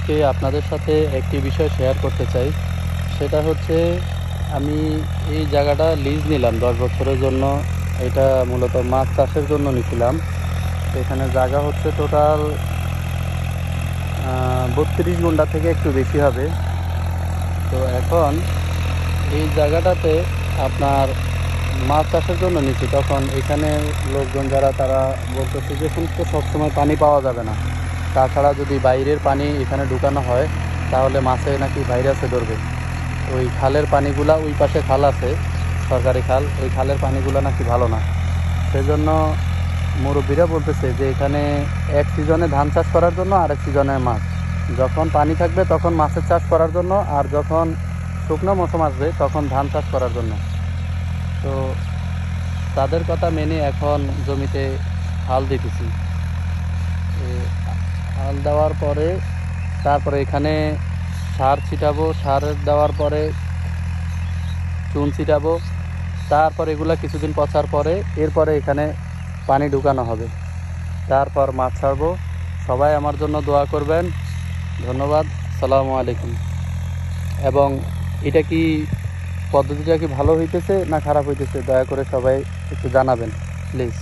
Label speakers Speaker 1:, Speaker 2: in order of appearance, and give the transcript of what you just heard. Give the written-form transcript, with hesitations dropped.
Speaker 1: আজকে আপনাদের সাথে একটি বিষয় শেয়ার করতে চাই। সেটা হচ্ছে আমি এই জায়গাটা লিজ নিলাম 10 বছরের জন্য। এটা মূলত মাছ চাষের জন্য নিয়েছিলাম। এখানে জায়গা হচ্ছে টোটাল 32 গুণ্টা থেকে একটু বেশি হবে। তো এখন এই জায়গাটাতে আপনার মাছ চাষের জন্য নিচ্ছি, তখন এখানে লোকজন যারা তারা বলতেছে যে এখন তো সবসময় পানি পাওয়া যাবে না, তাছাড়া যদি বাইরের পানি এখানে ঢুকানো হয় তাহলে মাছে নাকি ভাইরাসে ধরবে। ওই খালের পানিগুলা, ওই পাশে খাল আছে, সরকারি খাল, ওই খালের পানিগুলা নাকি ভালো না। সেজন্য মুরব্বীরা বলতেছে যে এখানে এক সিজনে ধান চাষ করার জন্য, আরেক সিজনে মাছ, যখন পানি থাকবে তখন মাছের চাষ করার জন্য, আর যখন শুকনো মৌসুম আসবে তখন ধান চাষ করার জন্য। তো তাদের কথা মেনে এখন জমিতে হাল দিতেছি। এ, হাল দেওয়ার পরে তারপরে এখানে সার ছিটাবো, সার দেওয়ার পরে চুন ছিটাবো, তারপর এগুলা কিছুদিন পচার পরে এরপরে এখানে পানি ঢুকানো হবে, তারপর মাছ ছাড়বো। সবাই আমার জন্য দোয়া করবেন। ধন্যবাদ। আসসালামু আলাইকুম। এবং এটা কি, পদ্ধতিটা কি ভালো হইতেছে না খারাপ হইতেছে, দয়া করে সবাই একটু জানাবেন প্লিজ।